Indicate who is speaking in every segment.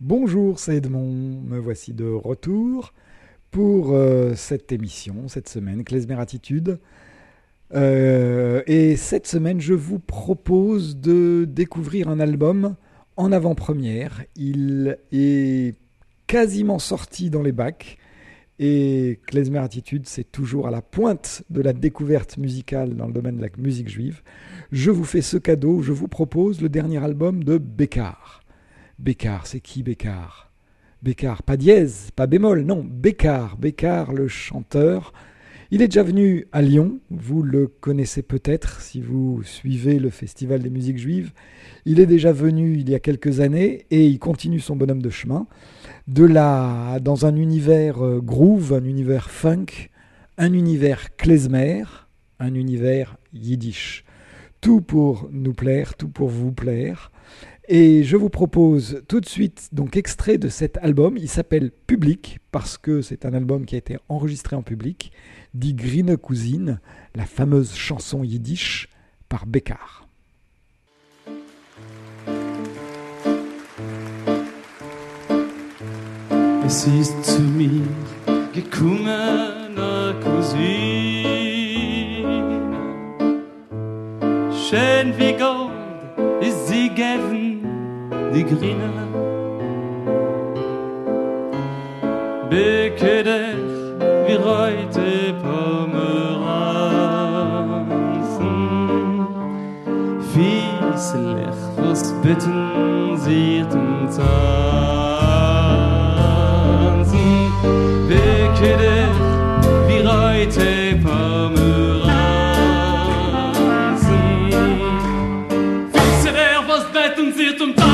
Speaker 1: Bonjour, c'est Edmond, me voici de retour pour cette émission, cette semaine, Klezmer Attitude. Et cette semaine, je vous propose de découvrir un album en avant-première. Il est quasiment sorti dans les bacs et Klezmer Attitude, c'est toujours à la pointe de la découverte musicale dans le domaine de la musique juive. Je vous fais ce cadeau, je vous propose le dernier album de Bécard. Bécard, c'est qui Bécard? Bécard, pas dièse, pas bémol, non, Bécard, Bécard le chanteur. Il est déjà venu à Lyon, vous le connaissez peut-être si vous suivez le Festival des musiques juives. Il est déjà venu il y a quelques années et il continue son bonhomme de chemin. Dans un univers groove, un univers funk, un univers klezmer, un univers yiddish. Tout pour nous plaire, tout pour vous plaire. Et je vous propose tout de suite donc extrait de cet album. Il s'appelle Public parce que c'est un album qui a été enregistré en public. Die Grüne Cousine, la fameuse chanson yiddish par Bécard.
Speaker 2: Es ist zu mir gekommen, a Cousine. Schön wie Gold ist sie geben, die Grüne. Bekedech wie heute Pomeranzen. Fieslech, was bitten sie zum Tanzen. Bekedech wie heute Pomeranzen. Fieslech, was bitten sie zum Tanzen.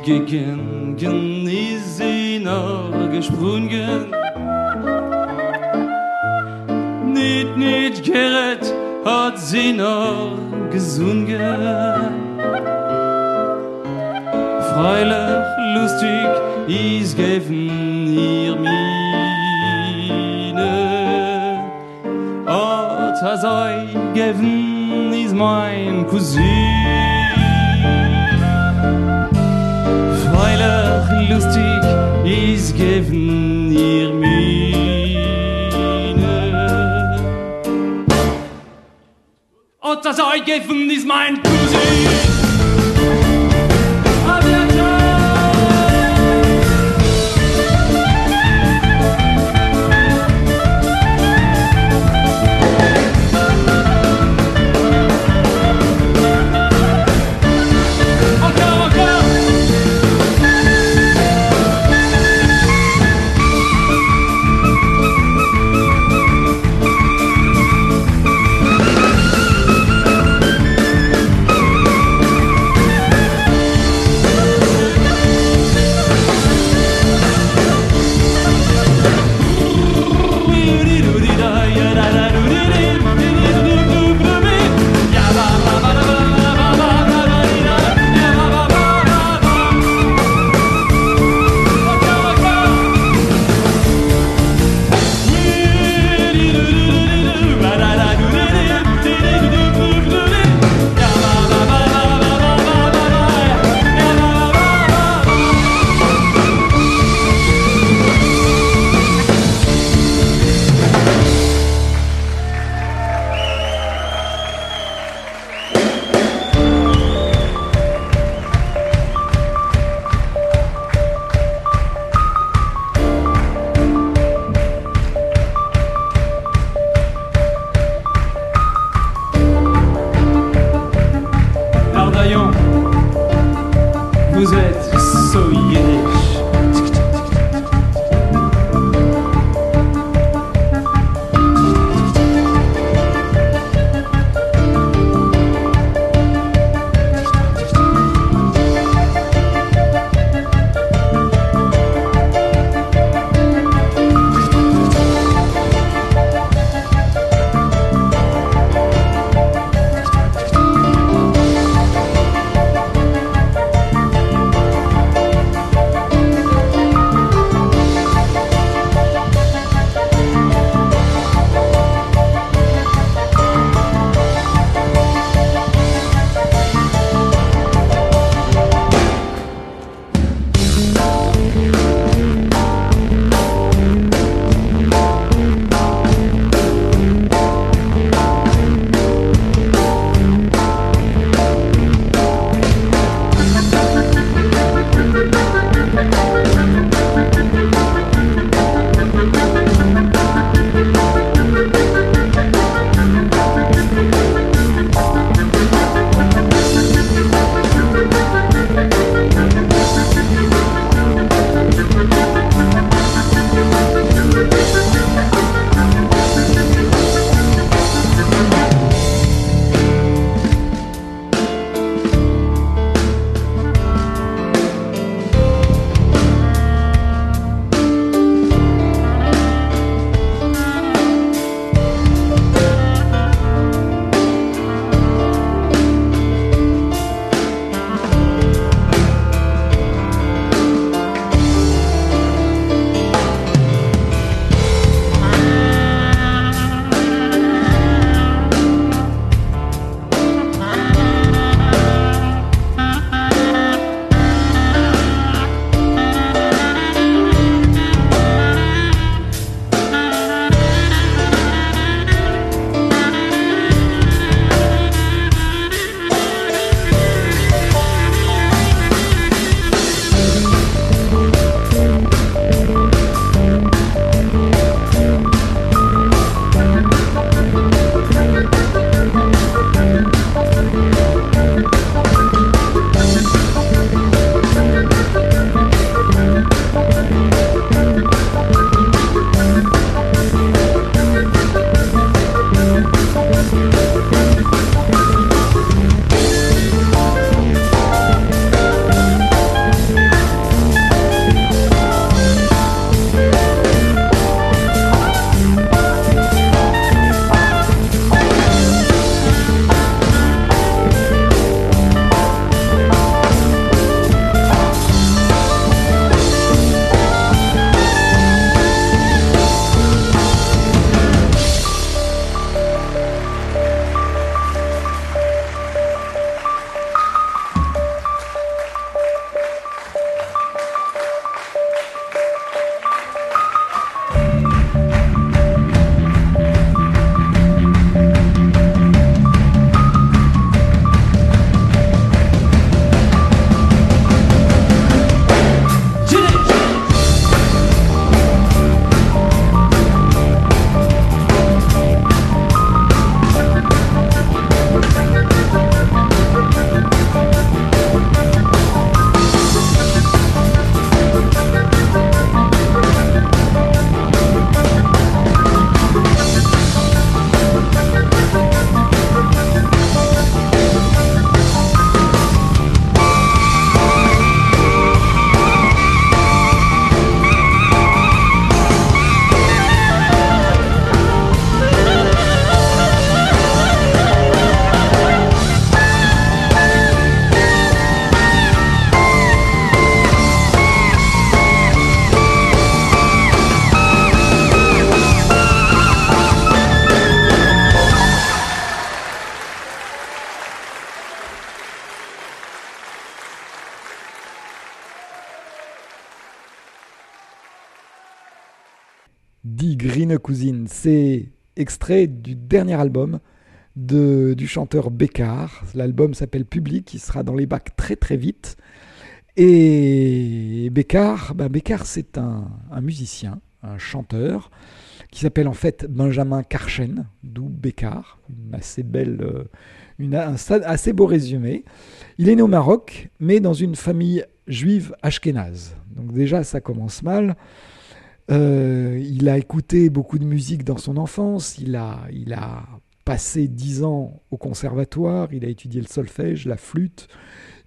Speaker 2: Gegangen ist sie noch gesprungen, nicht gerät hat sie noch gesungen. Freilich lustig ist geben ihr Miene, hat sei geben ist mein Cousin. Freilich lustig ist geben ihr Miene. Und das euch geben ist mein Cousin.
Speaker 1: Grüne Cousine. C'est extrait du dernier album du chanteur Bécard. L'album s'appelle Public, il sera dans les bacs très très vite. Et Bécard, c'est un musicien, un chanteur, qui s'appelle en fait Benjamin Karchen, d'où Bécard, un assez beau résumé. Il est né au Maroc, mais dans une famille juive ashkénaze. Donc déjà, ça commence mal. Il a écouté beaucoup de musique dans son enfance, il a passé 10 ans au conservatoire, il a étudié le solfège, la flûte,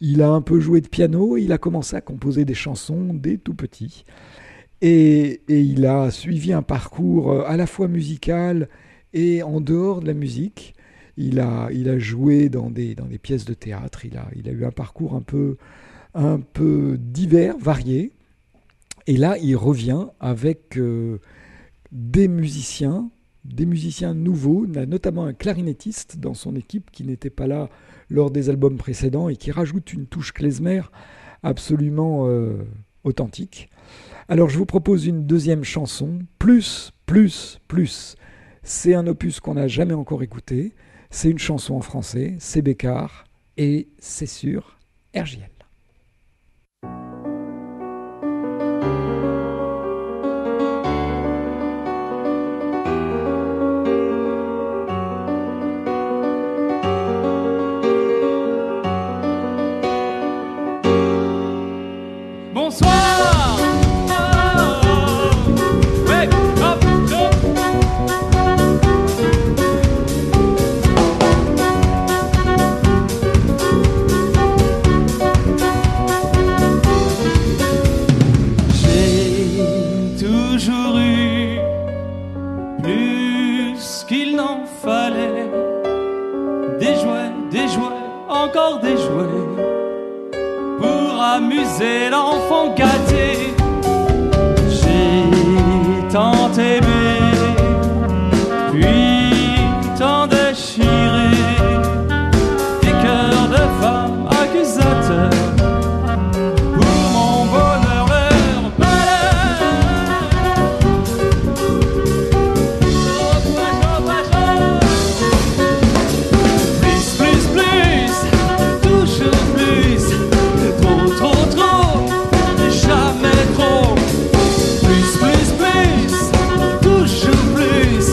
Speaker 1: il a un peu joué de piano, il a commencé à composer des chansons dès tout petit. Et il a suivi un parcours à la fois musical et en dehors de la musique. Il a joué dans des pièces de théâtre, il a eu un parcours un peu divers, varié. Et là, il revient avec des musiciens nouveaux, notamment un clarinettiste dans son équipe qui n'était pas là lors des albums précédents et qui rajoute une touche klezmer absolument authentique. Alors je vous propose une deuxième chanson, Plus. C'est un opus qu'on n'a jamais encore écouté, c'est une chanson en français, c'est Bécard et c'est sur RJL.
Speaker 2: Bonsoir. Wake up. J'ai toujours eu plus qu'il n'en fallait. Des jouets, encore des jouets. Pour amuser l'enfant gâté, j'ai tant aimé, puis tant déchiré, des cœurs de femmes accusateurs, pour mon bonheur leur malheur. Plus, toujours plus. Trop, jamais trop. Plus, toujours plus.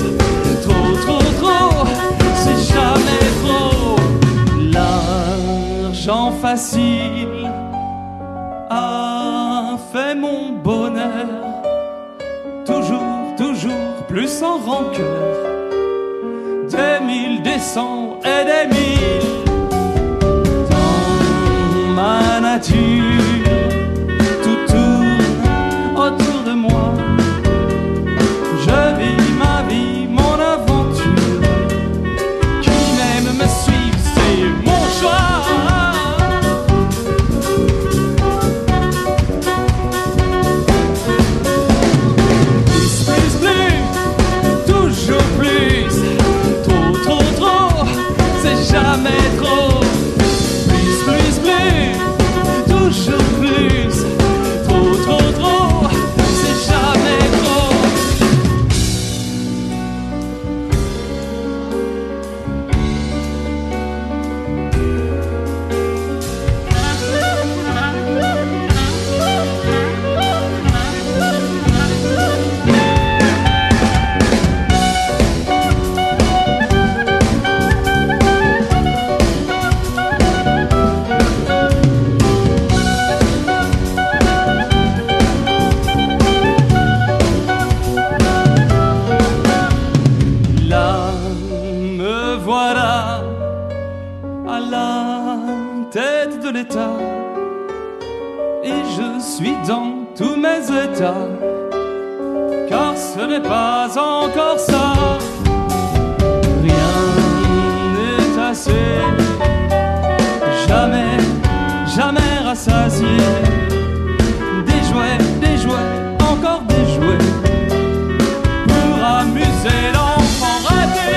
Speaker 2: Trop, c'est jamais trop. L'argent facile a fait mon bonheur. Toujours plus sans rancœur. Des mille, des cents et des mille. Ma nature, tout tourne autour de moi. Je vis ma vie, mon aventure. Qui m'aime me suit, c'est mon choix. Plus, toujours plus. Trop, c'est jamais trop. Plus. Toujours plus, trop, c'est jamais trop. Et je suis dans tous mes états, car ce n'est pas encore ça. Rien n'est assez, jamais rassasié. Des jouets, encore des jouets, pour amuser l'enfant raté.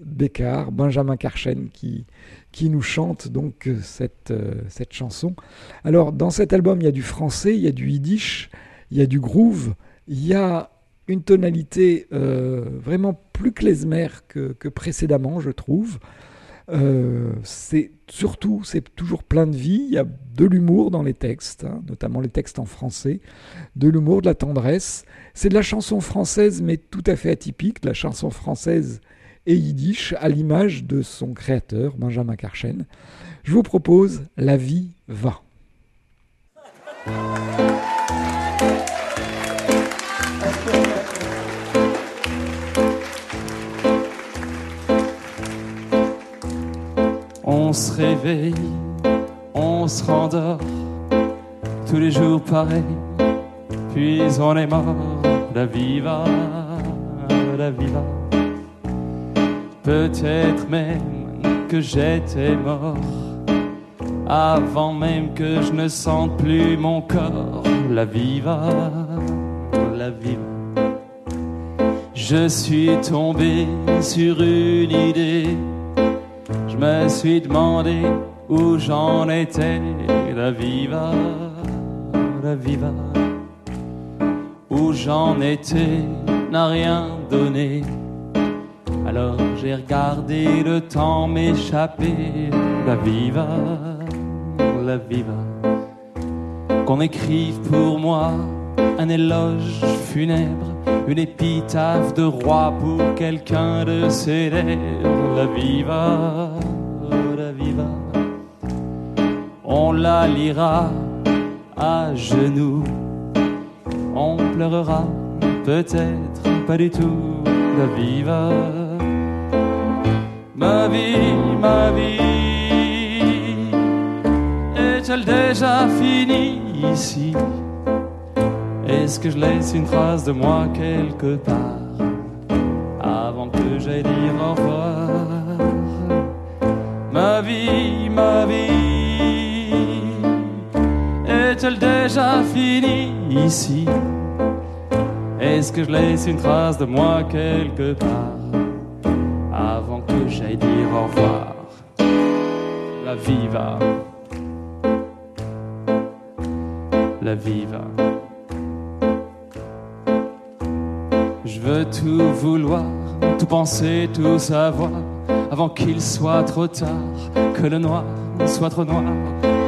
Speaker 1: Bécart, Benjamin Karchen qui nous chante donc cette chanson. Alors dans cet album, il y a du français, il y a du yiddish, il y a du groove, il y a une tonalité vraiment plus klezmer que précédemment, je trouve. C'est toujours plein de vie. Il y a de l'humour dans les textes, hein, notamment les textes en français, de l'humour, de la tendresse. C'est de la chanson française, mais tout à fait atypique, de la chanson française et yiddish, à l'image de son créateur, Benjamin Karchen. Je vous propose La vie va.
Speaker 2: On se réveille, on se rendort, tous les jours pareil, puis on est mort. La vie va, la vie va. Peut-être même que j'étais mort avant même que je ne sente plus mon corps. La vie va, la vie va. Je suis tombé sur une idée. Je me suis demandé où j'en étais. La vie va, la vie va. Où j'en étais n'a rien donné. Alors j'ai regardé le temps m'échapper. La vie va, la vie va. Qu'on écrive pour moi un éloge funèbre, une épitaphe de roi pour quelqu'un de célèbre. La vie va, la vie va. On la lira à genoux. On pleurera, peut-être pas du tout. La vie va. Ma vie, est-elle déjà finie ici? Est-ce que je laisse une trace de moi quelque part avant que j'aille dire au revoir? Ma vie, est-elle déjà finie ici? Est-ce que je laisse une trace de moi quelque part avant que j'aille dire au revoir? La vie va, la vie va. Je veux tout vouloir, tout penser, tout savoir, avant qu'il soit trop tard, que le noir soit trop noir.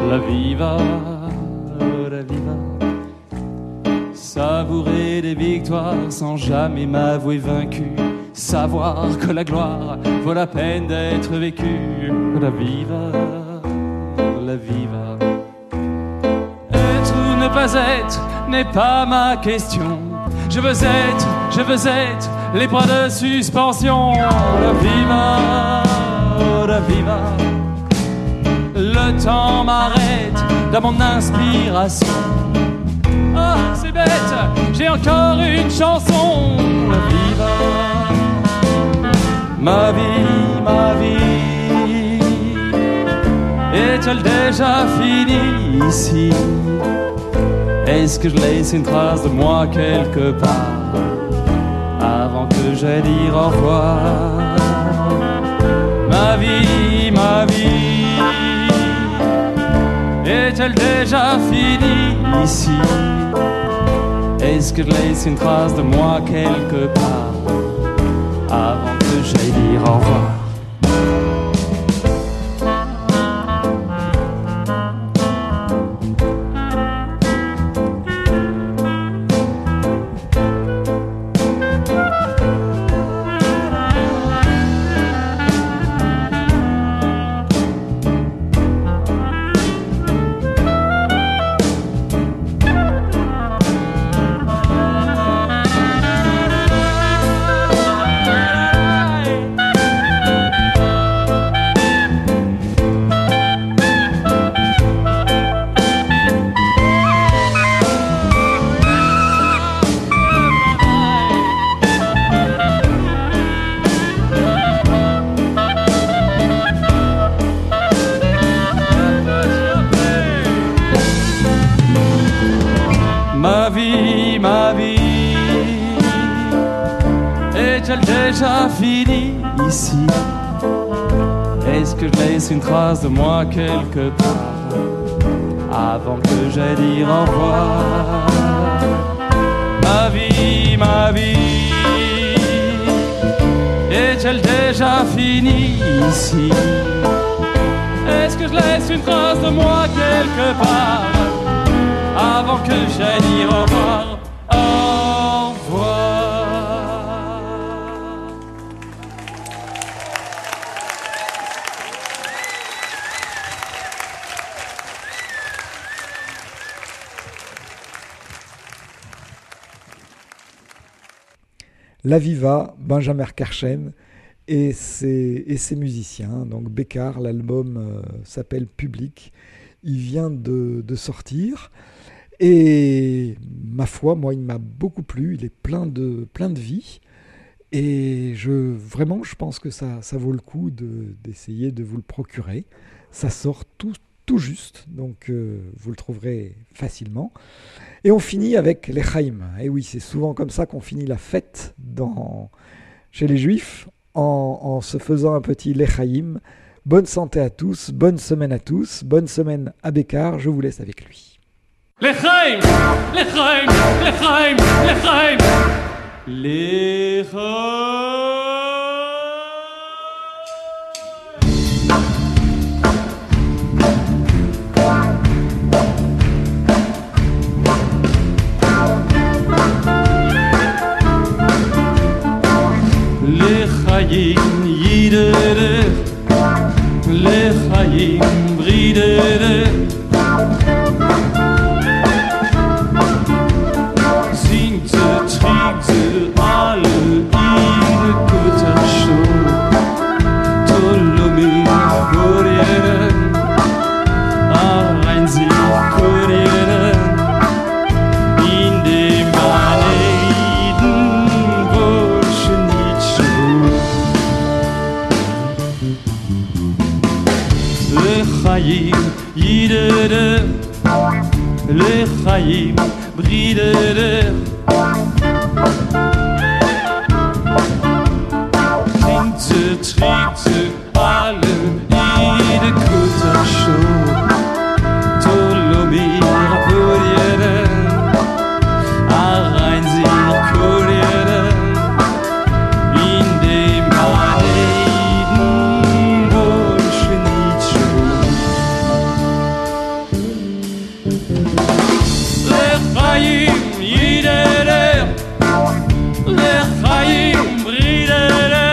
Speaker 2: La vie va, la vie va. Savourer des victoires sans jamais m'avouer vaincu, savoir que la gloire vaut la peine d'être vécue. La vie va, la vie va. Être ou ne pas être n'est pas ma question. Je veux être les bras de suspension. La vie va, la vie va. Le temps m'arrête dans mon inspiration. Ah, c'est bête, j'ai encore une chanson. La vie va. Ma vie, est-elle déjà finie ici? Est-ce que je laisse une trace de moi quelque part avant que j'aille dire au revoir? Ma vie, est-elle déjà finie ici? Est-ce que je laisse une trace de moi quelque part avant que j'aille dire au revoir? Ma vie, est-elle déjà finie ici? Est-ce que je laisse une trace de moi quelque part avant que j'aille dire au revoir? Ma vie, est-elle déjà finie ici? Est-ce que je laisse une trace de moi quelque part avant que j'aille dire au revoir? Au revoir.
Speaker 1: La Viva, Benjamin Karchen et ses musiciens. Donc Bécart, l'album s'appelle Public. Il vient de sortir. Et ma foi, moi, il m'a beaucoup plu. Il est plein de vie. Et vraiment, je pense que ça vaut le coup d'essayer de vous le procurer. Ça sort tout juste, donc vous le trouverez facilement. Et on finit avec les Chaim. Et oui, c'est souvent comme ça qu'on finit la fête chez les Juifs, en se faisant un petit Lechaim. Bonne santé à tous, bonne semaine à tous, bonne semaine à Bécart. Je vous laisse avec lui.
Speaker 2: Lechaim, Lechaim, Lechaim, Lechaim, Lechaim. L'Echaim yidere, l'Echaim bridere, singte, triegte alle ihre Kuttershow, Tolomim Kurieren, rein sie Kurieren, in dem Maneiden Burschen L'Echaim yidere, l'Echaim bridere, Tinte, triegte alle ihre Kuttershow, Tolomir Kurieren, rein sie Kurieren, in dem Maneiden Burschen L'Echaim yidere, l'Echaim bridere,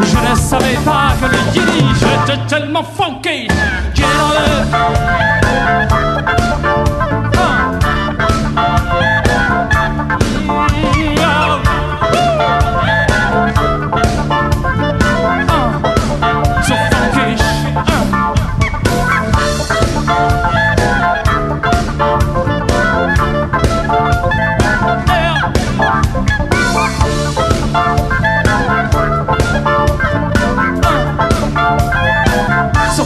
Speaker 2: je ne savais pas que le yiddish était tellement funky. Get on so funky. So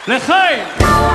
Speaker 2: לחיים!